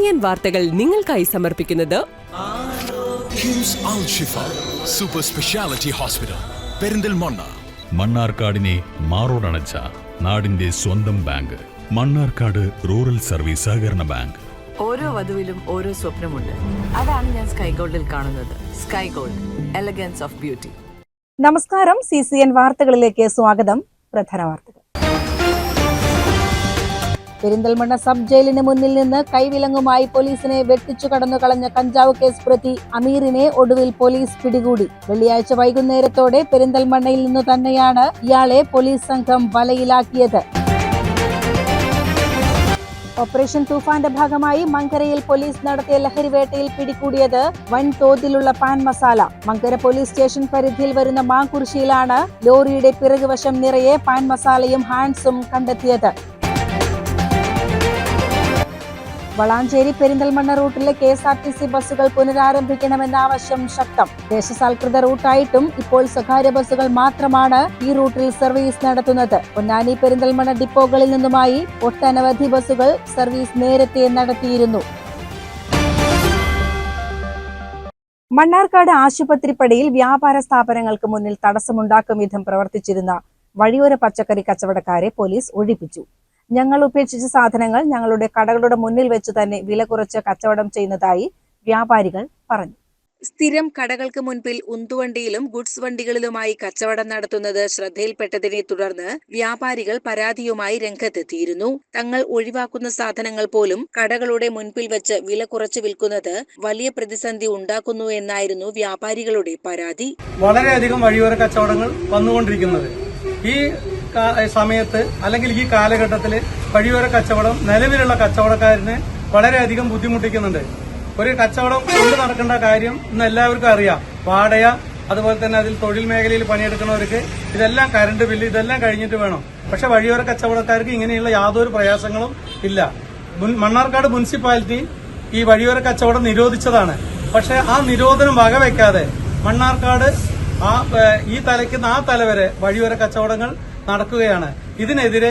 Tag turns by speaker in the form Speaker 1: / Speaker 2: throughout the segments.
Speaker 1: CCN വാർത്തകൾ നിങ്ങൾക്കായി സമർപ്പിക്കുന്നത്
Speaker 2: കിംസ് അൽ ഷിഫ സൂപ്പർ സ്പെഷ്യാലിറ്റി ഹോസ്പിറ്റൽ പെരിന്തൽമണ്ണ.
Speaker 3: മണ്ണാർക്കാടിനെ മാറോടണച്ച നാടിന്റെ സ്വന്തം ബാങ്ക് മണ്ണാർക്കാട് റൂറൽ സർവീസ് സഹകരണ ബാങ്ക്.
Speaker 4: ഓരോ വധുവിലും ഓരോ സ്വപ്നമുണ്ട്. അതാണ് ഞാൻ സ്കൈ ഗോൾഡിൽ കാണുന്നത്. Sky gold, elegance of beauty.
Speaker 5: നമസ്കാരം, CCN വാർത്തകളിലേക്ക് സ്വാഗതം. പ്രധാന വാർത്തകൾ. പെരിന്തൽമണ്ണ സബ് ജയിലിന് മുന്നിൽ നിന്ന് കൈവിലങ്ങുമായി പോലീസിനെ വെട്ടിച്ചു കടന്നു കളഞ്ഞ കഞ്ചാവ് കേസ് പ്രതി അമീറിനെ ഒടുവിൽ പോലീസ് പിടികൂടി. വെള്ളിയാഴ്ച വൈകുന്നേരത്തോടെ പെരിന്തൽമണ്ണയിൽ നിന്നു തന്നെയാണ് ഇയാളെ പോലീസ് സംഘം വലയിലാക്കിയത്. ഓപ്പറേഷൻ തൂഫാന്റെ ഭാഗമായി മങ്കരയിൽ പോലീസ് നടത്തിയ ലഹരിവേട്ടയിൽ പിടികൂടിയത് വൻതോതിലുള്ള pan masala. Mankara police station പരിധിയിൽ വരുന്ന മാങ്കുറിശ്ശിയിലാണ് ലോറിയുടെ പിറകുവശം നിറയെ പാൻ മസാലയും ഹാൻഡ്സും കണ്ടെത്തിയത്. വളാഞ്ചേരി പെരിന്തൽമണ്ണ റൂട്ടിലെ KSRTC ബസ്സുകൾ പുനരാരംഭിക്കണമെന്ന ആവശ്യം ശക്തം. ദേശസാൽകൃത റൂട്ടായിട്ടും ഇപ്പോൾ സ്വകാര്യ ബസ്സുകൾ മാത്രമാണ് ഈ റൂട്ടിൽ സർവീസ് നടത്തുന്നത്. പൊന്നാനി പെരിന്തൽമണ്ണ ഡിപ്പോകളിൽ നിന്നുമായി ഒട്ടനവധി ബസ്സുകൾ സർവീസ് നേരത്തെ നടത്തിയിരുന്നു. മണ്ണാർക്കാട് ആശുപത്രിപ്പടിയിൽ വ്യാപാര സ്ഥാപനങ്ങൾക്ക് മുന്നിൽ തടസ്സമുണ്ടാക്കും വിധം പ്രവർത്തിച്ചിരുന്ന വഴിയോര പച്ചക്കറി കച്ചവടക്കാരെ പോലീസ് ഒഴിപ്പിച്ചു. ഞങ്ങൾ ഉപേക്ഷിച്ച സാധനങ്ങൾ ഞങ്ങളുടെ കടകളുടെ മുന്നിൽ വെച്ച് തന്നെ വില കുറച്ച് കച്ചവടം ചെയ്യുന്നതായി വ്യാപാരികൾ പറഞ്ഞു. സ്ഥിരം കടകൾക്ക് മുൻപിൽ ഉന്തുവണ്ടിയിലും ഗുഡ്സ് വണ്ടികളിലുമായി കച്ചവടം നടത്തുന്നത് ശ്രദ്ധയിൽപ്പെട്ടതിനെ തുടർന്ന് വ്യാപാരികൾ പരാതിയുമായി രംഗത്തെത്തിയിരുന്നു. തങ്ങൾ ഒഴിവാക്കുന്ന സാധനങ്ങൾ പോലും കടകളുടെ മുൻപിൽ വെച്ച് വില കുറച്ച് വിൽക്കുന്നത് വലിയ പ്രതിസന്ധി ഉണ്ടാക്കുന്നു എന്നായിരുന്നു വ്യാപാരികളുടെ പരാതി.
Speaker 6: വളരെയധികം വഴിയോര കച്ചവടങ്ങൾ വന്നുകൊണ്ടിരിക്കുന്നത് ഈ സമയത്ത് അല്ലെങ്കിൽ ഈ കാലഘട്ടത്തിൽ വഴിയോര കച്ചവടം നിലവിലുള്ള കച്ചവടക്കാരന് വളരെയധികം ബുദ്ധിമുട്ടിക്കുന്നുണ്ട്. ഒരു കച്ചവടം കൊണ്ട് നടക്കേണ്ട കാര്യം ഇന്ന് എല്ലാവർക്കും അറിയാം. വാടക, അതുപോലെ തന്നെ അതിൽ തൊഴിൽ മേഖലയിൽ പണിയെടുക്കുന്നവർക്ക് ഇതെല്ലാം കറണ്ട് ബില്ല് ഇതെല്ലാം കഴിഞ്ഞിട്ട് വേണം. പക്ഷെ വഴിയോര കച്ചവടക്കാർക്ക് ഇങ്ങനെയുള്ള യാതൊരു പ്രയാസങ്ങളും ഇല്ല. മണ്ണാർക്കാട് മുനിസിപ്പാലിറ്റി ഈ വഴിയോര കച്ചവടം നിരോധിച്ചതാണ്. പക്ഷെ ആ നിരോധനം വകവെക്കാതെ മണ്ണാർക്കാട് ഈ തലയ്ക്ക് ആ തല വരെ വഴിയോര കച്ചവടങ്ങൾ നടക്കുകയാണ്. ഇതിനെതിരെ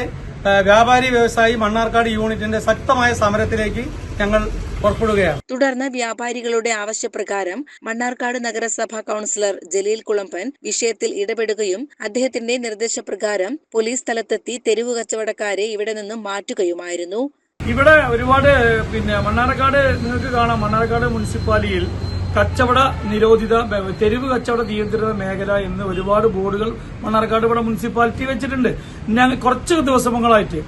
Speaker 6: വ്യാപാരി വ്യവസായി മണ്ണാർക്കാട് യൂണിറ്റിന്റെ ശക്തമായ സമരത്തിലേക്ക് ഞങ്ങൾ പുറപ്പെടുകയാണ്.
Speaker 4: തുടർന്ന് വ്യാപാരികളുടെ ആവശ്യപ്രകാരം മണ്ണാർക്കാട് നഗരസഭാ കൌൺസിലർ ജലീൽ കുളമ്പൻ വിഷയത്തിൽ ഇടപെടുകയും അദ്ദേഹത്തിന്റെ നിർദ്ദേശപ്രകാരം പോലീസ് സ്ഥലത്തെത്തി തെരുവ് കച്ചവടക്കാരെ ഇവിടെ നിന്നും മാറ്റുകയുമായിരുന്നു.
Speaker 6: ഇവിടെ ഒരുപാട് മണ്ണാർക്കാട് നിങ്ങൾക്ക് കാണാം, മണ്ണാർക്കാട് മുനിസിപ്പാലിറ്റിയിൽ കച്ചവട നിരോധിത തെരുവ് കച്ചവട നിയന്ത്രിത മേഖല എന്ന് ഒരുപാട് ബോർഡുകൾ മണ്ണാർക്കാട് ഇവിടെ മുനിസിപ്പാലിറ്റി വെച്ചിട്ടുണ്ട്. കുറച്ച് ദിവസങ്ങളായിട്ട്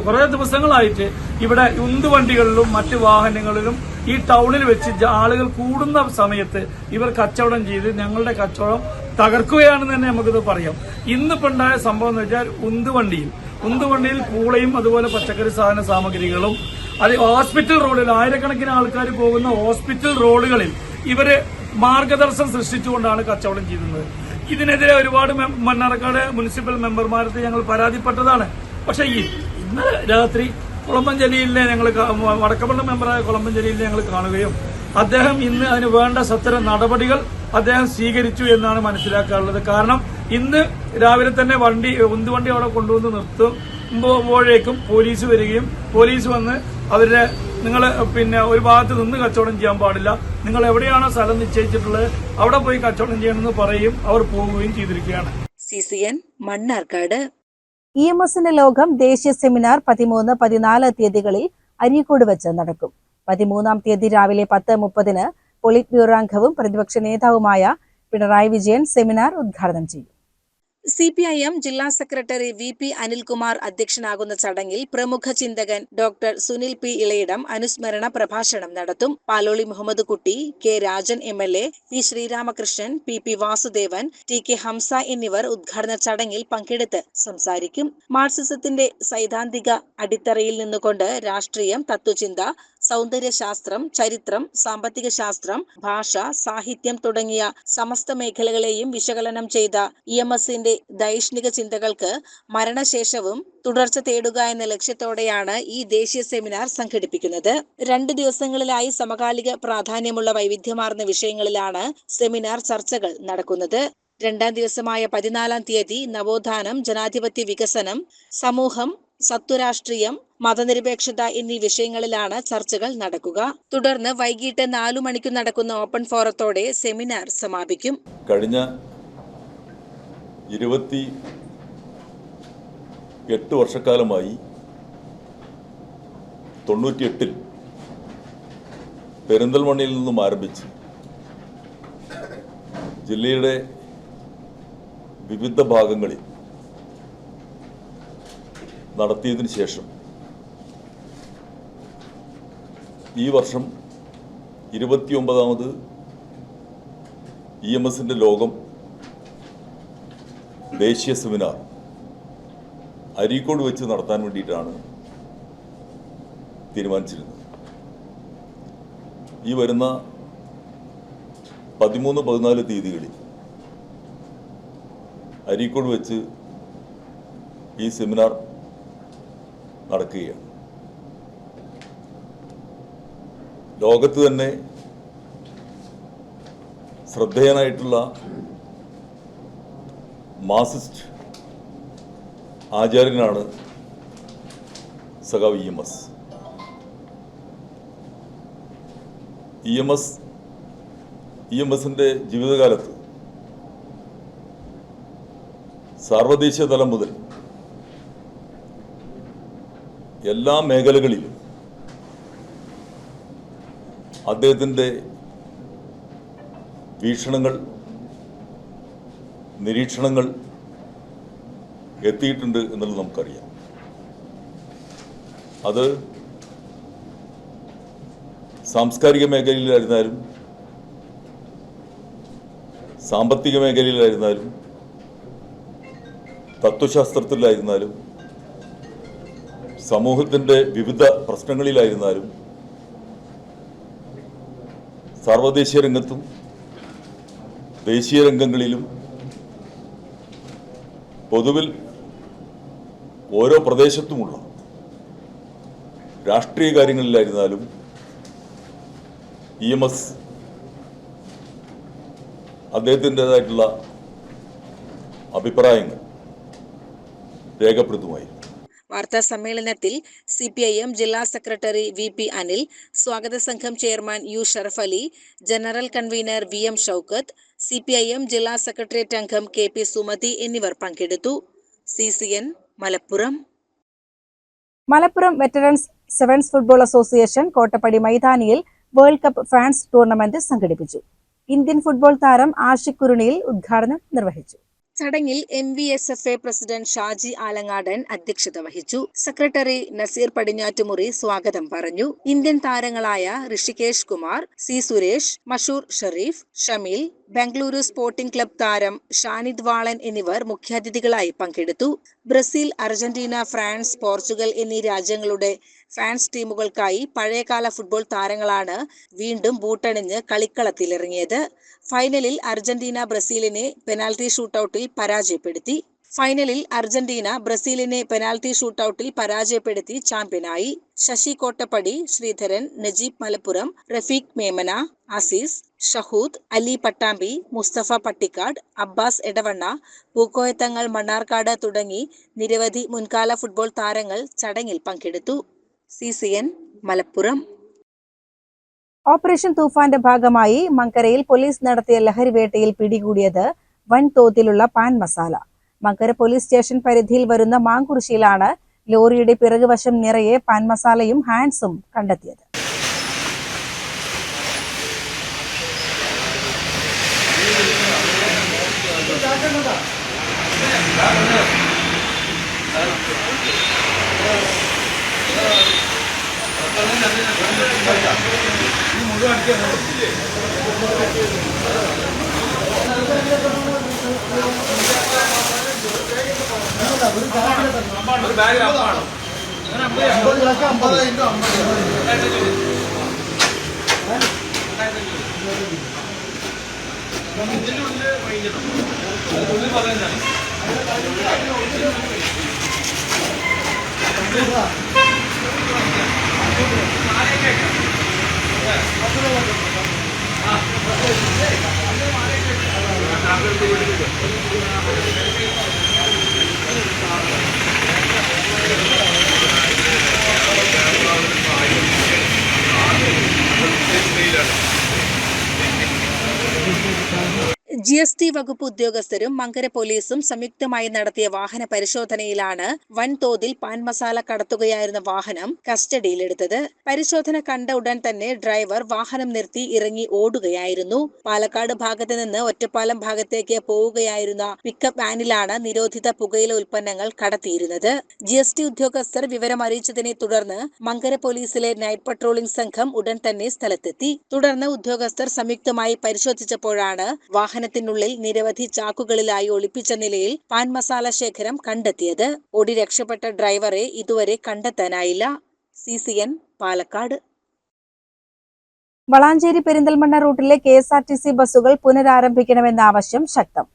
Speaker 6: കുറെ ദിവസങ്ങളായിട്ട് ഇവിടെ ഉന്തുവണ്ടികളിലും മറ്റ് വാഹനങ്ങളിലും ഈ ടൗണിൽ വെച്ച് ആളുകൾ കൂടുന്ന സമയത്ത് ഇവർ കച്ചവടം ചെയ്ത് ഞങ്ങളുടെ കച്ചവടം തകർക്കുകയാണെന്ന് തന്നെ നമുക്കിത് പറയാം. ഇന്നിപ്പോ ഉണ്ടായ സംഭവം എന്ന് വെച്ചാൽ ഉന്തുവണ്ടിയിൽ പൂളയും അതുപോലെ പച്ചക്കറി സാധന സാമഗ്രികളും അത് ഹോസ്പിറ്റൽ റോഡിൽ ആയിരക്കണക്കിന് ആൾക്കാർ പോകുന്ന ഹോസ്പിറ്റൽ റോഡുകളിൽ ഇവര് മാർഗദർശനം സൃഷ്ടിച്ചുകൊണ്ടാണ് കച്ചവടം ചെയ്യുന്നത്. ഇതിനെതിരെ ഒരുപാട് മണ്ണാർക്കാട് മുനിസിപ്പൽ മെമ്പർമാർക്ക് ഞങ്ങൾ പരാതിപ്പെട്ടതാണ്. പക്ഷെ ഇന്നലെ രാത്രി കൊളമ്പൻ ജലീലിനെ ഞങ്ങൾ വടക്കപ്പള്ളി മെമ്പറായ കൊളമ്പൻ ജലീലിനെ ഞങ്ങൾ കാണുകയും അദ്ദേഹം ഇന്ന് അതിന് വേണ്ട സത്തര നടപടികൾ അദ്ദേഹം സ്വീകരിച്ചു എന്നാണ് മനസ്സിലാക്കാനുള്ളത്. കാരണം ഇന്ന് രാവിലെ തന്നെ ഉന്തുവണ്ടി അവിടെ കൊണ്ടുവന്ന് നിർത്തുമ്പോഴേക്കും പോലീസ് വരികയും പോലീസ് വന്ന് അവരുടെ നിങ്ങൾ ഒരു ഭാഗത്ത് നിന്ന് കച്ചവടം ചെയ്യാൻ പാടില്ല, നിങ്ങൾ എവിടെയാണോ സ്ഥലം നിശ്ചയിച്ചിട്ടുള്ളത് അവിടെ പോയി കച്ചവടം ചെയ്യണമെന്ന് പറയും അവർ പോവുകയും ചെയ്തിരിക്കുകയാണ്.
Speaker 4: CCN മണ്ണാർക്കാട്.
Speaker 5: EMSന്റെ ലോകം ദേശീയ സെമിനാർ 13, 14 തീയതികളിൽ അരീക്കോട് വെച്ച് നടക്കും. 13-ാം തീയതി രാവിലെ 10:30 പോളിറ്റ് ബ്യൂറോ അംഗവും പ്രതിപക്ഷ നേതാവുമായ പിണറായി വിജയൻ സെമിനാർ ഉദ്ഘാടനം ചെയ്യും.
Speaker 4: CPIM ജില്ലാ സെക്രട്ടറി VP അനിൽകുമാർ അധ്യക്ഷനാകുന്ന ചടങ്ങിൽ പ്രമുഖ ചിന്തകൻ ഡോക്ടർ സുനിൽ P. ഇളയിടം അനുസ്മരണ പ്രഭാഷണം നടത്തും. പാലോളി മുഹമ്മദ് കുട്ടി, K. Rajan MLA, P. Sreeramakrishnan, PP Vasudevan, TK Hamza എന്നിവർ ഉദ്ഘാടന ചടങ്ങിൽ പങ്കെടുത്ത് സംസാരിക്കും. മാർക്സിസത്തിന്റെ സൈദ്ധാന്തിക അടിത്തറയിൽ നിന്നുകൊണ്ട് രാഷ്ട്രീയം, തത്വചിന്ത, സൗന്ദര്യശാസ്ത്രം, ചരിത്രം, സാമ്പത്തിക ശാസ്ത്രം, ഭാഷ, സാഹിത്യം തുടങ്ങിയ സമസ്ത മേഖലകളെയും വിശകലനം ചെയ്ത EMSന്റെ ദൈഷ്ണിക ചിന്തകൾക്ക് മരണശേഷവും തുടർച്ച തേടുക എന്ന ലക്ഷ്യത്തോടെയാണ് ഈ ദേശീയ സെമിനാർ സംഘടിപ്പിക്കുന്നത്. 2 ദിവസങ്ങളിലായി സമകാലിക പ്രാധാന്യമുള്ള വൈവിധ്യമാർന്ന വിഷയങ്ങളിലാണ് സെമിനാർ ചർച്ചകൾ നടക്കുന്നത്. 2ാം ദിവസമായ 14-ാം തീയതി നവോത്ഥാനം, ജനാധിപത്യ വികസനം, സമൂഹം, സത്വരാഷ്ട്രീയം, മതനിരപേക്ഷത എന്നീ വിഷയങ്ങളിലാണ് ചർച്ചകൾ നടക്കുക. തുടർന്ന് വൈകിട്ട് 4 മണിക്ക് നടക്കുന്ന ഓപ്പൺ ഫോറത്തോടെ സെമിനാർ സമാപിക്കും.
Speaker 7: കഴിഞ്ഞ 28 വർഷക്കാലമായി 98-ൽ പെരിന്തൽമണ്ണയിൽ നിന്നും ആരംഭിച്ച് ജില്ലയുടെ വിവിധ ഭാഗങ്ങളിൽ നടത്തിയതിനു ശേഷം ഈ വർഷം 29ാമത് EMSന്റെ ലോകം ദേശീയ സെമിനാർ അരീക്കോട് വെച്ച് നടത്താൻ വേണ്ടിയിട്ടാണ് തീരുമാനിച്ചിരുന്നത്. ഈ വരുന്ന 13-14 തീയതികളിൽ അരീക്കോട് വെച്ച് ഈ സെമിനാർ നടക്കുകയാണ്. ലോകത്ത് തന്നെ ശ്രദ്ധേയനായിട്ടുള്ള മാർക്സിസ്റ്റ് ആചാര്യനാണ് സഖാവ് EMSന്റെ ജീവിതകാലത്ത് സാർവദേശീയ തലം മുതൽ എല്ലാ മേഖലകളിലും അദ്ദേഹത്തിൻ്റെ വീക്ഷണങ്ങൾ, നിരീക്ഷണങ്ങൾ എത്തിയിട്ടുണ്ട് എന്നുള്ളത് നമുക്കറിയാം. അത് സാംസ്കാരിക മേഖലയിലായിരുന്നാലും സാമ്പത്തിക മേഖലയിലായിരുന്നാലും തത്വശാസ്ത്രത്തിലായിരുന്നാലും സമൂഹത്തിൻ്റെ വിവിധ പ്രശ്നങ്ങളിലായിരുന്നാലും സാർവദേശീയ രംഗത്തും ദേശീയ രംഗങ്ങളിലും പൊതുവിൽ ഓരോ പ്രദേശത്തുമുള്ള രാഷ്ട്രീയ കാര്യങ്ങളിലായിരുന്നാലും EMS അദ്ദേഹത്തിൻ്റെതായിട്ടുള്ള അഭിപ്രായങ്ങൾ രേഖപ്പെടുത്തുമായിരുന്നു.
Speaker 4: വാർത്താ സമ്മേളനത്തിൽ CPIM ജില്ലാ സെക്രട്ടറി VP അനിൽ, സ്വാഗത സംഘം chairman U Sharaf Ali, general convener VM Shoukath, CPIM ജില്ലാ സെക്രട്ടേറിയറ്റ് അംഗം KP സുമതി എന്നിവർ പങ്കെടുത്തു. CCN Malappuram.
Speaker 5: Malappuram veterans sevens football association Kottappadi മൈതാനിയിൽ വേൾഡ് കപ്പ് ഫാൻസ് ടൂർണമെന്റ് സംഘടിപ്പിച്ചു. ഇന്ത്യൻ ഫുട്ബോൾ താരം ആഷിഖ് കുരുണിയിൽ ഉദ്ഘാടനം നിർവഹിച്ചു.
Speaker 4: ചടങ്ങിൽ MVSFA പ്രസിഡന്റ് ഷാജി ആലങ്ങാടൻ അധ്യക്ഷത വഹിച്ചു. സെക്രട്ടറി നസീർ പടിഞ്ഞാറ്റുമുറി സ്വാഗതം പറഞ്ഞു. ഇന്ത്യൻ താരങ്ങളായ Rishikesh Kumar, C Suresh, Mashoor Sherif, Shameel, Bengaluru sporting club താരം ഷാനിദ് വാളൻ എന്നിവർ മുഖ്യാതിഥികളായി പങ്കെടുത്തു. ബ്രസീൽ, അർജന്റീന, ഫ്രാൻസ്, പോർച്ചുഗൽ എന്നീ രാജ്യങ്ങളുടെ ഫാൻസ് ടീമുകൾക്കായി പഴയകാല ഫുട്ബോൾ താരങ്ങളാണ് വീണ്ടും ബൂട്ടണിഞ്ഞ് കളിക്കളത്തിലിറങ്ങിയത്. ഫൈനലിൽ അർജന്റീന ബ്രസീലിനെ പെനാൽറ്റി ഷൂട്ടൌട്ടിൽ പരാജയപ്പെടുത്തി ചാമ്പ്യനായി. ശശി കോട്ടപ്പടി, ശ്രീധരൻ, നജീബ് മലപ്പുറം, റഫീഖ് മേമന, അസീസ്, ഷഹൂദ്, അലി പട്ടാമ്പി, മുസ്തഫ പട്ടിക്കാട്, അബ്ബാസ് എടവണ്ണ, പൂക്കോയത്തങ്ങൾ മണ്ണാർക്കാട് തുടങ്ങി നിരവധി മുൻകാല ഫുട്ബോൾ താരങ്ങൾ ചടങ്ങിൽ പങ്കെടുത്തു. CCN മലപ്പുറം.
Speaker 5: ഓപ്പറേഷൻ തൂഫാന്റെ ഭാഗമായി മങ്കരയിൽ പോലീസ് നടത്തിയ ലഹരിവേട്ടയിൽ പിടികൂടിയത് വൻതോതിലുള്ള pan masala. Mankara police station പരിധിയിൽ വരുന്ന മാങ്കുറിശ്ശിയിലാണ് ലോറിയുടെ പിറകുവശം നിറയെ പാൻ മസാലയും ഹാൻഡ്സും കണ്ടെത്തിയത്.
Speaker 4: GST വകുപ്പ് ഉദ്യോഗസ്ഥരും മങ്കര പോലീസും സംയുക്തമായി നടത്തിയ വാഹന പരിശോധനയിലാണ് വൻതോതിൽ പാൻ മസാല കടത്തുകയായിരുന്ന വാഹനം കസ്റ്റഡിയിലെടുത്തത്. പരിശോധന കണ്ട ഉടൻ തന്നെ ഡ്രൈവർ വാഹനം നിർത്തി ഇറങ്ങി ഓടുകയായിരുന്നു. പാലക്കാട് ഭാഗത്ത് നിന്ന് ഒറ്റപ്പാലം ഭാഗത്തേക്ക് പോവുകയായിരുന്ന പിക്കപ്പ് വാനിലാണ് നിരോധിത പുകയില ഉൽപ്പന്നങ്ങൾ കടത്തിയിരുന്നത്. GST ഉദ്യോഗസ്ഥർ വിവരം അറിയിച്ചതിനെ തുടർന്ന് മങ്കര പോലീസിലെ നൈറ്റ് പട്രോളിംഗ് സംഘം ഉടൻ തന്നെ സ്ഥലത്തെത്തി. തുടർന്ന് ഉദ്യോഗസ്ഥർ സംയുക്തമായി പരിശോധിച്ചപ്പോഴാണ് വാഹനത്തിനുള്ളിൽ നിരവധി ചാക്കുകളിലായി ഒളിപ്പിച്ച നിലയിൽ പാൻ മസാല ശേഖരം കണ്ടെത്തിയത്. ഓടി രക്ഷപ്പെട്ട ഡ്രൈവറെ ഇതുവരെ കണ്ടെത്താനായില്ല. CCN പാലക്കാട്.
Speaker 5: വളാഞ്ചേരി പെരിന്തൽമണ്ണ റൂട്ടിലെ KSRTC ബസ്സുകൾ പുനരാരംഭിക്കണമെന്ന ആവശ്യം ശക്തം.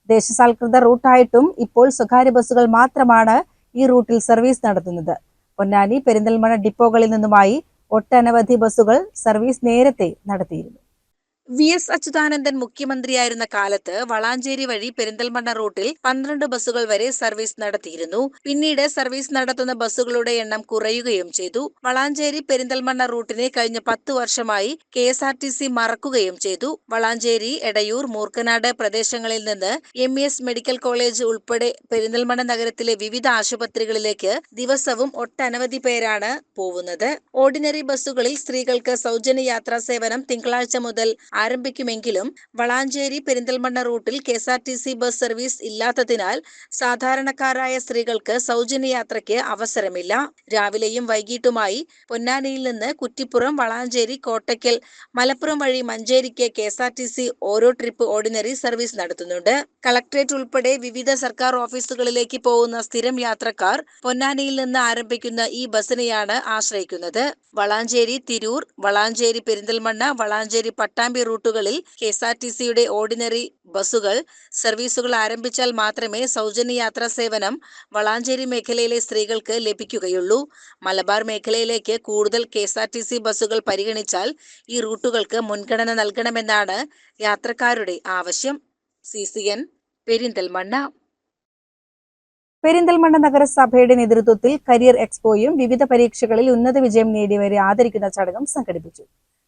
Speaker 5: ദേശസാൽകൃത റൂട്ടായിട്ടും ഇപ്പോൾ സ്വകാര്യ ബസ്സുകൾ മാത്രമാണ് ഈ റൂട്ടിൽ സർവീസ് നടത്തുന്നത്. പൊന്നാനി, പെരിന്തൽമണ്ണ ഡിപ്പോകളിൽ നിന്നുമായി ഒട്ടനവധി ബസ്സുകൾ സർവീസ് നേരത്തെ നടത്തിയിരുന്നു.
Speaker 4: VS അച്യുതാനന്ദൻ മുഖ്യമന്ത്രിയായിരുന്ന കാലത്ത് വളാഞ്ചേരി വഴി പെരിന്തൽമണ്ണ റൂട്ടിൽ 12 ബസ്സുകൾ വരെ സർവീസ് നടത്തിയിരുന്നു. പിന്നീട് സർവീസ് നടത്തുന്ന ബസ്സുകളുടെ എണ്ണം കുറയുകയും ചെയ്തു. വളാഞ്ചേരി പെരിന്തൽമണ്ണ റൂട്ടിനെ കഴിഞ്ഞ 10 വർഷമായി KSRTC മറക്കുകയും ചെയ്തു. വളാഞ്ചേരി, എടയൂർ, മൂർക്കനാട് പ്രദേശങ്ങളിൽ നിന്ന് MES മെഡിക്കൽ കോളേജ് ഉൾപ്പെടെ പെരിന്തൽമണ്ണ നഗരത്തിലെ വിവിധ ആശുപത്രികളിലേക്ക് ദിവസവും ഒട്ടനവധി പേരാണ് പോകുന്നത്. ഓർഡിനറി ബസ്സുകളിൽ സ്ത്രീകൾക്ക് സൗജന്യ യാത്രാ സേവനം തിങ്കളാഴ്ച മുതൽ ആരംഭിക്കുമെങ്കിലും വളാഞ്ചേരി പെരിന്തൽമണ്ണ റൂട്ടിൽ KSRTC ബസ് സർവീസ് ഇല്ലാത്തതിനാൽ സാധാരണക്കാരായ സ്ത്രീകൾക്ക് സൗജന്യ യാത്രയ്ക്ക് അവസരമില്ല. രാവിലെയും വൈകിട്ടുമായി പൊന്നാനിയിൽ നിന്ന് കുറ്റിപ്പുറം, വളാഞ്ചേരി, കോട്ടയ്ക്കൽ, മലപ്പുറം വഴി മഞ്ചേരിക്ക് KSRTC ഓരോ ട്രിപ്പ് ഓർഡിനറി സർവീസ് നടത്തുന്നുണ്ട്. കളക്ടറേറ്റ് ഉൾപ്പെടെ വിവിധ സർക്കാർ ഓഫീസുകളിലേക്ക് പോകുന്ന സ്ഥിരം യാത്രക്കാർ പൊന്നാനിയിൽ നിന്ന് ആരംഭിക്കുന്ന ഈ ബസ്സിനെയാണ് ആശ്രയിക്കുന്നത്. വളാഞ്ചേരി തിരൂർ, വളാഞ്ചേരി പെരിന്തൽമണ്ണ, വളാഞ്ചേരി പട്ടാമ്പി റൂട്ടുകളിൽ KSRTCയുടെ ഓർഡിനറി ബസ്സുകൾ സർവീസുകൾ ആരംഭിച്ചാൽ മാത്രമേ സൗജന്യ യാത്രാ സേവനം വളാഞ്ചേരി മേഖലയിലെ സ്ത്രീകൾക്ക് ലഭിക്കുകയുള്ളൂ. മലബാർ മേഖലയിലേക്ക് കൂടുതൽ KSRTC ബസ്സുകൾ പരിഗണിച്ചാൽ ഈ റൂട്ടുകൾക്ക് മുൻഗണന നൽകണമെന്നാണ് യാത്രക്കാരുടെ ആവശ്യം. CCN പെരിന്തൽമണ്ണ.
Speaker 5: പെരിന്തൽമണ്ണ നഗരസഭയുടെ നേതൃത്വത്തിൽ കരിയർ എക്സ്പോയും വിവിധ പരീക്ഷകളിൽ ഉന്നത വിജയം നേടിയവരെ ആദരിക്കുന്ന ചടങ്ങും സംഘടിപ്പിച്ചു.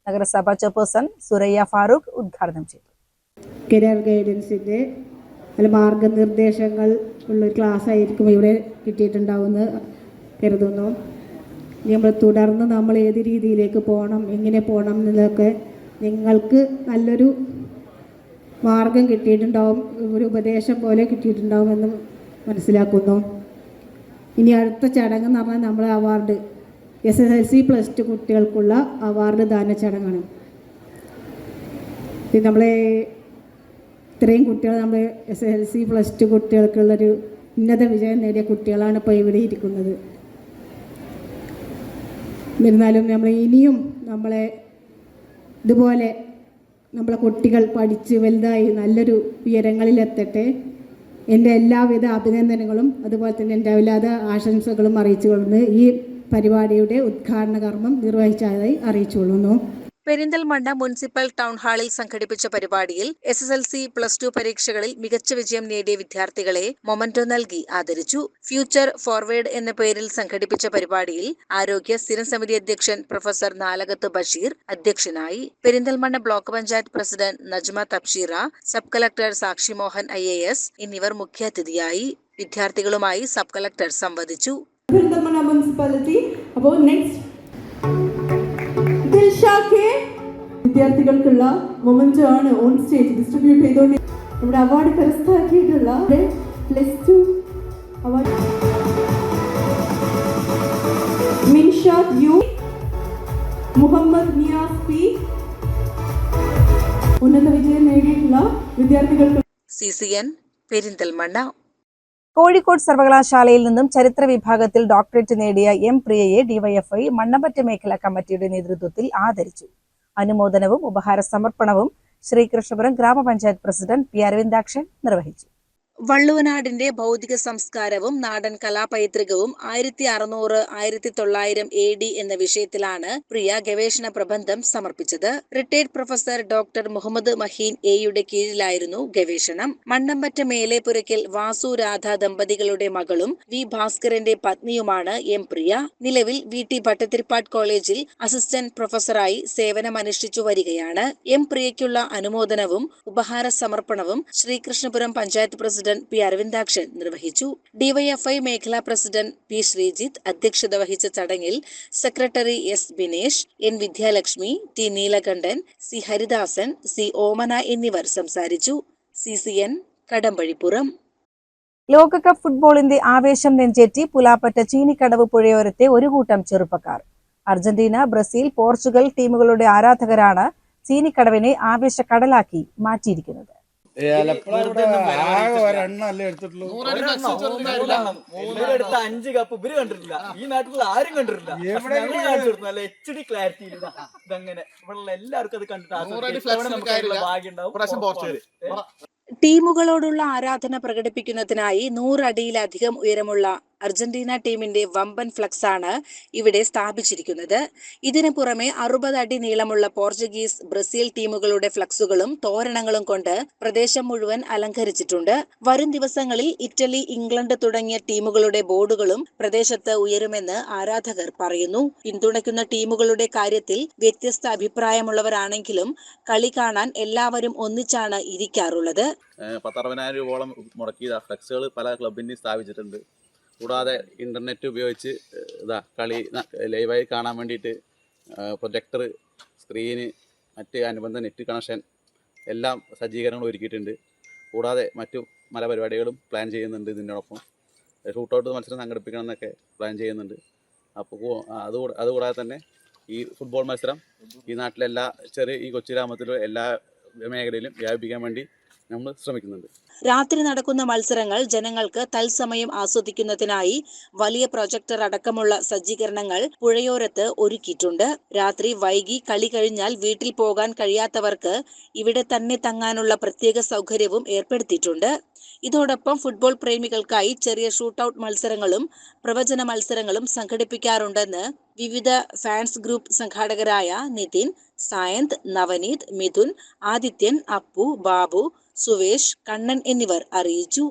Speaker 5: നഗരസഭ ചെയർപേഴ്സൺ സുരയ്യ ഫാറൂഖ് ഉദ്ഘാടനം ചെയ്തു.
Speaker 8: കരിയർ ഗൈഡൻസിൻ്റെ മാർഗനിർദ്ദേശങ്ങൾ ഉള്ളൊരു ക്ലാസ് ആയിരിക്കും ഇവിടെ കിട്ടിയിട്ടുണ്ടാവുമെന്ന് കരുതുന്നു. നമ്മൾ തുടർന്ന് നമ്മൾ ഏത് രീതിയിലേക്ക് പോകണം, എങ്ങനെ പോകണം എന്നതൊക്കെ നിങ്ങൾക്ക് നല്ലൊരു മാർഗം കിട്ടിയിട്ടുണ്ടാവും, ഒരു ഉപദേശം പോലെ കിട്ടിയിട്ടുണ്ടാവുമെന്ന് മനസ്സിലാക്കുന്നു. ഇനി അടുത്ത ചടങ്ങ് എന്ന് പറഞ്ഞാൽ നമ്മൾ അവാർഡ് SSLC +2 കുട്ടികൾക്കുള്ള അവാർഡ് ദാന ചടങ്ങാണ്. നമ്മളെ ഇത്രയും കുട്ടികൾ നമ്മൾ SSLC +2 കുട്ടികൾക്കുള്ളൊരു ഉന്നത വിജയം നേടിയ കുട്ടികളാണ് ഇപ്പോൾ ഇവിടെ ഇരിക്കുന്നത്. എന്നിരുന്നാലും നമ്മൾ ഇനിയും നമ്മളെ ഇതുപോലെ നമ്മളെ കുട്ടികൾ പഠിച്ച് വലുതായി നല്ലൊരു ഉയരങ്ങളിലെത്തട്ടെ. എൻ്റെ എല്ലാവിധ അഭിനന്ദനങ്ങളും അതുപോലെ തന്നെ എൻ്റെ എല്ലാവിധ ആശംസകളും അറിയിച്ചുകൊള്ളുന്നു. ഈ പരിപാടിയുടെ ഉദ്ഘാടന കർമ്മം നിർവഹിച്ചതായി അറിയിച്ചുകൊള്ളുന്നു.
Speaker 4: പെരിന്തൽമണ്ണ മുനിസിപ്പൽ ടൗൺ ഹാളിൽ സംഘടിപ്പിച്ച പരിപാടിയിൽ SSLC +2 പരീക്ഷകളിൽ മികച്ച വിജയം നേടിയ വിദ്യാർത്ഥികളെ മൊമന്റോ നൽകി ആദരിച്ചു. ഫ്യൂച്ചർ ഫോർവേഡ് എന്ന പേരിൽ സംഘടിപ്പിച്ച പരിപാടിയിൽ ആരോഗ്യ സ്ഥിരം സമിതി അധ്യക്ഷൻ പ്രൊഫസർ നാലകത്ത് ബഷീർ അധ്യക്ഷനായി. Perinthalmanna block panchayat president Najma Tabsheera, sub collector Sakshi Mohan IAS എന്നിവർ മുഖ്യാതിഥിയായി. വിദ്യാർത്ഥികളുമായി സബ് കളക്ടർ സംവദിച്ചു.
Speaker 9: പെരിന്തൽമണ്ണ മുനിസിപ്പാലിറ്റി അപ്പോൾ നെക്സ്റ്റ് വിദ്യാർത്ഥികൾക്കുള്ള മൊമെന്റോ ആണ് ഓൺ സ്റ്റേജ് ഡിസ്ട്രിബ്യൂട്ട് ചെയ്തുകൊണ്ട് നമ്മുടെ അവാർഡ് കരസ്ഥമാക്കിയിട്ടുള്ള +2 award Minshad U, Muhammad Niyas P ഉന്നത വിജയം നേടിയിട്ടുള്ള വിദ്യാർത്ഥികൾക്ക്.
Speaker 4: CCN പെരിന്തൽമണ്ണ.
Speaker 5: കോഴിക്കോട് സർവകലാശാലയിൽ നിന്നും ചരിത്ര വിഭാഗത്തിൽ ഡോക്ടറേറ്റ് നേടിയ M പ്രിയയെ DYFI മണ്ണമ്പറ്റ മേഖലാ കമ്മിറ്റിയുടെ നേതൃത്വത്തിൽ ആദരിച്ചു. അനുമോദനവും ഉപഹാര സമർപ്പണവും ശ്രീകൃഷ്ണപുരം ഗ്രാമപഞ്ചായത്ത് പ്രസിഡന്റ് P അരവിന്ദാക്ഷൻ നിർവഹിച്ചു.
Speaker 4: വള്ളുവനാടിന്റെ ഭൗതിക സംസ്കാരവും നാടൻ കലാപൈതൃകവും 1600-1900 AD എന്ന വിഷയത്തിലാണ് പ്രിയ ഗവേഷണ പ്രബന്ധം സമർപ്പിച്ചത്. Retired professor doctor Muhammad Maheen എയുടെ കീഴിലായിരുന്നു ഗവേഷണം. മണ്ണമ്പറ്റ മേലേപ്പുരയ്ക്കൽ വാസു രാധ ദമ്പതികളുടെ മകളും വി ഭാസ്കരന്റെ പത്നിയുമാണ് എം പ്രിയ. നിലവിൽ VT ഭട്ടതിരിപ്പാട് കോളേജിൽ അസിസ്റ്റന്റ് പ്രൊഫസറായി സേവനമനുഷ്ഠിച്ചു വരികയാണ്. എം പ്രിയയ്ക്കുള്ള അനുമോദനവും ഉപഹാര സമർപ്പണവും ശ്രീകൃഷ്ണപുരം പഞ്ചായത്ത് പ്രസിഡന്റ് പി അരവിന്ദാക്ഷൻ നിർവഹിച്ചു. ഡിവൈഎഫ്ഐ മേഖലാ പ്രസിഡന്റ് പി ശ്രീജിത്ത് അധ്യക്ഷത വഹിച്ച ചടങ്ങിൽ secretary S Binesh, N Vidyalakshmi, T Neelakandan, C Haridasan, C Omana എന്നിവർ സംസാരിച്ചു. CCN കടമ്പഴിപ്പുറം.
Speaker 5: ലോകകപ്പ് ഫുട്ബോളിന്റെ ആവേശം നെഞ്ചേറ്റി പുലാപ്പറ്റ ചീനിക്കടവ് പുഴയോരത്തെ ഒരു കൂട്ടം ചെറുപ്പക്കാർ. അർജന്റീന, ബ്രസീൽ, പോർച്ചുഗൽ ടീമുകളുടെ ആരാധകരാണ് ചീനിക്കടവിനെ ആവേശക്കടലാക്കി മാറ്റിയിരിക്കുന്നത്.
Speaker 10: എടുത്ത 5 കപ്പ് ഇവര് കണ്ടിട്ടില്ല, ഈ നാട്ടിൽ ആരും കണ്ടിട്ടില്ല. നല്ല HD ക്ലാരിറ്റി ഇതങ്ങനെ ഇവിടെ എല്ലാവർക്കും അത് കണ്ടിട്ട് ഭാഗ്യം ഉണ്ടാവും.
Speaker 4: ടീമുകളോടുള്ള ആരാധന പ്രകടിപ്പിക്കുന്നതിനായി 100 അടിയിലധികം ഉയരമുള്ള അർജന്റീന ടീമിന്റെ വമ്പൻ ഫ്ലക്സാണ് ഇവിടെ സ്ഥാപിച്ചിരിക്കുന്നത്. ഇതിനു പുറമെ 60 അടി നീളമുള്ള പോർച്ചുഗീസ്, ബ്രസീൽ ടീമുകളുടെ ഫ്ലക്സുകളും തോരണങ്ങളും കൊണ്ട് പ്രദേശം മുഴുവൻ അലങ്കരിച്ചിട്ടുണ്ട്. വരും ദിവസങ്ങളിൽ ഇറ്റലി, ഇംഗ്ലണ്ട് തുടങ്ങിയ ടീമുകളുടെ ബോർഡുകളും പ്രദേശത്ത് ഉയരുമെന്ന് ആരാധകർ പറയുന്നു. പിന്തുണയ്ക്കുന്ന ടീമുകളുടെ കാര്യത്തിൽ വ്യത്യസ്ത അഭിപ്രായമുള്ളവരാണെങ്കിലും കളി കാണാൻ എല്ലാവരും ഒന്നിച്ചാണ് ഇരിക്കാറുള്ളത്.
Speaker 11: 10,000 രൂപയോളം മുടക്കിയ ഫ്ലക്സുകൾ പല ക്ലബിൻ്റെയും സ്ഥാപിച്ചിട്ടുണ്ട്. കൂടാതെ ഇൻ്റർനെറ്റ് ഉപയോഗിച്ച് കളി ലൈവായി കാണാൻ വേണ്ടിയിട്ട് പ്രൊജക്ടർ, സ്ക്രീന്, മറ്റ് അനുബന്ധ നെറ്റ് കണക്ഷൻ എല്ലാം സജ്ജീകരണങ്ങൾ ഒരുക്കിയിട്ടുണ്ട്. കൂടാതെ മറ്റു പല പരിപാടികളും പ്ലാൻ ചെയ്യുന്നുണ്ട്. ഇതിനോടൊപ്പം ഷൂട്ടൗട്ട് മത്സരം സംഘടിപ്പിക്കണം എന്നൊക്കെ പ്ലാൻ ചെയ്യുന്നുണ്ട്. അപ്പോൾ അതുകൂടാതെ തന്നെ ഈ ഫുട്ബോൾ മത്സരം ഈ നാട്ടിലെല്ലാ ഈ കൊച്ചു ഗ്രാമത്തിലും എല്ലാ മേഖലയിലും വ്യാപിപ്പിക്കാൻ വേണ്ടി നമ്മൾ ശ്രമിക്കുന്നുണ്ട്.
Speaker 4: രാത്രി നടക്കുന്ന മത്സരങ്ങൾ ജനങ്ങൾക്ക് തത്സമയം ആസ്വദിക്കുന്നതിനായി വലിയ പ്രൊജക്ടർ അടക്കമുള്ള സജ്ജീകരണങ്ങൾ പുഴയോരത്ത് ഒരുക്കിയിട്ടുണ്ട്. രാത്രി വൈകി കളി കഴിഞ്ഞാൽ വീട്ടിൽ പോകാൻ കഴിയാത്തവർക്ക് ഇവിടെ തന്നെ തങ്ങാനുള്ള പ്രത്യേക സൗകര്യവും ഏർപ്പെടുത്തിയിട്ടുണ്ട്. ഇതോടൊപ്പം ഫുട്ബോൾ പ്രേമികൾക്കായി ചെറിയ ഷൂട്ടൌട്ട് മത്സരങ്ങളും പ്രവചന മത്സരങ്ങളും സംഘടിപ്പിക്കാറുണ്ടെന്ന് വിവിധ ഫാൻസ് ഗ്രൂപ്പ് സംഘാടകരായ നിതിൻ, സായന്ത്, നവനീത്, മിഥുൻ, ആദിത്യൻ, അപ്പു, ബാബു, സുവേഷ്, കണ്ണൻ എന്നിവർ അറിയിച്ചു.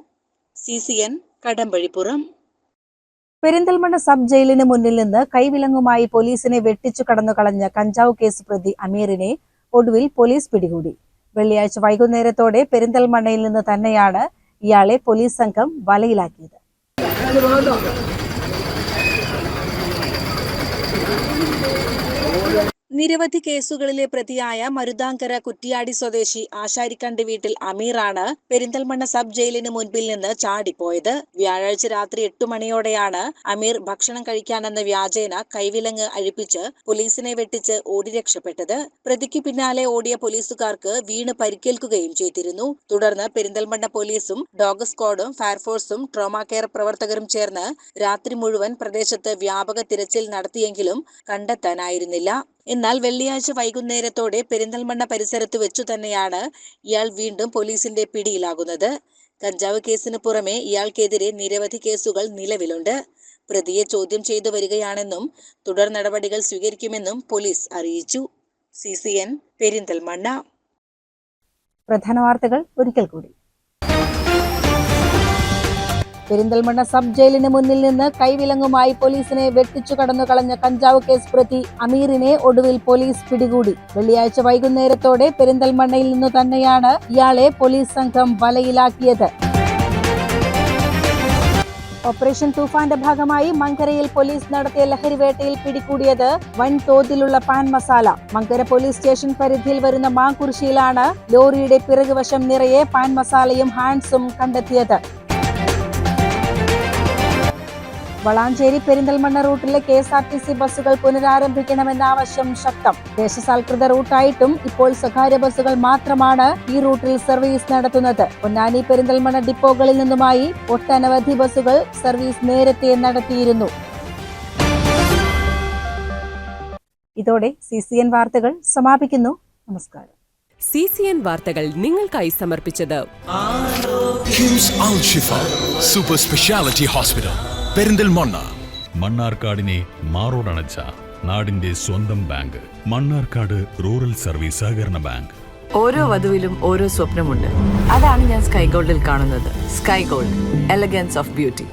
Speaker 4: CCN കടമ്പഴിപ്പുറം.
Speaker 5: പെരിന്തൽമണ്ണ സബ് ജയിലിന് മുന്നിൽ നിന്ന് കൈവിലങ്ങുമായി പോലീസിനെ വെട്ടിച്ചു കടന്നു കളഞ്ഞ കഞ്ചാവ് കേസ് പ്രതി അമീറിനെ ഒടുവിൽ പോലീസ് പിടികൂടി. വെള്ളിയാഴ്ച വൈകുന്നേരത്തോടെ പെരിന്തൽമണ്ണയിൽ നിന്ന് തന്നെയാണ് ഇയാളെ പോലീസ് സംഘം വലയിലാക്കിയത്.
Speaker 4: നിരവധി കേസുകളിലെ പ്രതിയായ മരുതാങ്കര കുറ്റിയാടി സ്വദേശി ആശാരിക്കണ്ടി വീട്ടിൽ അമീറാണ് പെരിന്തൽമണ്ണ സബ് ജയിലിന് മുൻപിൽ നിന്ന് ചാടിപ്പോയത്. വ്യാഴാഴ്ച രാത്രി 8 മണിയോടെയാണ് അമീർ ഭക്ഷണം കഴിക്കാനെന്ന വ്യാജേന കൈവിലങ്ങ് അഴിപ്പിച്ച് പോലീസിനെ വെട്ടിച്ച് ഓടി രക്ഷപ്പെട്ടത്. പ്രതിക്ക് പിന്നാലെ ഓടിയ പോലീസുകാർക്ക് വീണ് പരിക്കേൽക്കുകയും ചെയ്തിരുന്നു. തുടർന്ന് പെരിന്തൽമണ്ണ പോലീസും ഡോഗ് സ്ക്വാഡും ഫയർഫോഴ്സും ട്രോമാ കെയർ പ്രവർത്തകരും ചേർന്ന് രാത്രി മുഴുവൻ പ്രദേശത്ത് വ്യാപക തിരച്ചിൽ നടത്തിയെങ്കിലും കണ്ടെത്താനായിരുന്നില്ല. എന്നാൽ വെള്ളിയാഴ്ച വൈകുന്നേരത്തോടെ പെരിന്തൽമണ്ണ പരിസരത്ത് വെച്ചു തന്നെയാണ് ഇയാൾ വീണ്ടും പോലീസിന്റെ പിടിയിലാകുന്നത്. കഞ്ചാവ് കേസിന് പുറമെ ഇയാൾക്കെതിരെ നിരവധി കേസുകൾ നിലവിലുണ്ട്. പ്രതിയെ ചോദ്യം ചെയ്തു വരികയാണെന്നും തുടർ നടപടികൾ സ്വീകരിക്കുമെന്നും പോലീസ് അറിയിച്ചു. CCN പെരിന്തൽമണ്ണ.
Speaker 5: പ്രധാന വാർത്തകൾ ഒരിക്കൽ കൂടി. പെരിന്തൽമണ്ണ സബ് ജയിലിന് മുന്നിൽ നിന്ന് കൈവിലങ്ങുമായി പോലീസിനെ വെട്ടിച്ചു കടന്നു കളഞ്ഞ കഞ്ചാവ് കേസ് പ്രതി അമീറിനെ ഒടുവിൽ പോലീസ് പിടികൂടി. വെള്ളിയാഴ്ച വൈകുന്നേരത്തോടെ പെരിന്തൽമണ്ണയിൽ നിന്നു തന്നെയാണ് ഇയാളെ പോലീസ് സംഘം വലയിലാക്കിയത്. ഓപ്പറേഷൻ തൂഫാന്റെ ഭാഗമായി മങ്കരയിൽ പോലീസ് നടത്തിയ ലഹരിവേട്ടയിൽ പിടികൂടിയത് വൻതോതിലുള്ള pan masala. Mankara police station പരിധിയിൽ വരുന്ന മാങ്കുറിശ്ശിയിലാണ് ലോറിയുടെ പിറകുവശം നിറയെ പാൻ മസാലയും ഹാൻഡ്സും കണ്ടെത്തിയത്. വളാഞ്ചേരി പെരിന്തൽമണ്ണ റൂട്ടിലെ KSRTC ബസ്സുകൾ പുനരാരംഭിക്കണമെന്ന ആവശ്യം ശക്തം. ദേശസാൽകൃത റൂട്ടായിട്ടും ഇപ്പോൾ സ്വകാര്യ ബസ്സുകൾ മാത്രമാണ് ഈ റൂട്ടിൽ സർവീസ് നടത്തുന്നത്. പൊന്നാനി, പെരിന്തൽമണ്ണ ഡിപ്പോകളിൽ നിന്നുമായി ഒട്ടനവധി ബസ്സുകൾ സർവീസ് നേരത്തെ നടത്തിയിരുന്നു. ഇതോടെ CCN വാർത്തകൾ സമാപിക്കുന്നു. നമസ്കാരം.
Speaker 1: CCN വാർത്തകൾ നിങ്ങൾക്കായി സമർപ്പിച്ചത്
Speaker 2: കിംസ് അൽ ഷിഫ സൂപ്പർ സ്പെഷ്യാലിറ്റി ഹോസ്പിറ്റൽ പെരിന്തൽമണ്ണ.
Speaker 3: മണ്ണാർക്കാടിനെ മാറോടണച്ച നാടിന്റെ സ്വന്തം ബാങ്ക് മണ്ണാർക്കാട് റൂറൽ സർവീസ് സഹകരണ ബാങ്ക്.
Speaker 1: ഓരോ വധുവിലും ഓരോ സ്വപ്നമുണ്ട്. അതാണ് ഞാൻ സ്കൈ ഗോൾഡിൽ കാണുന്നത്. Sky gold, elegance of beauty.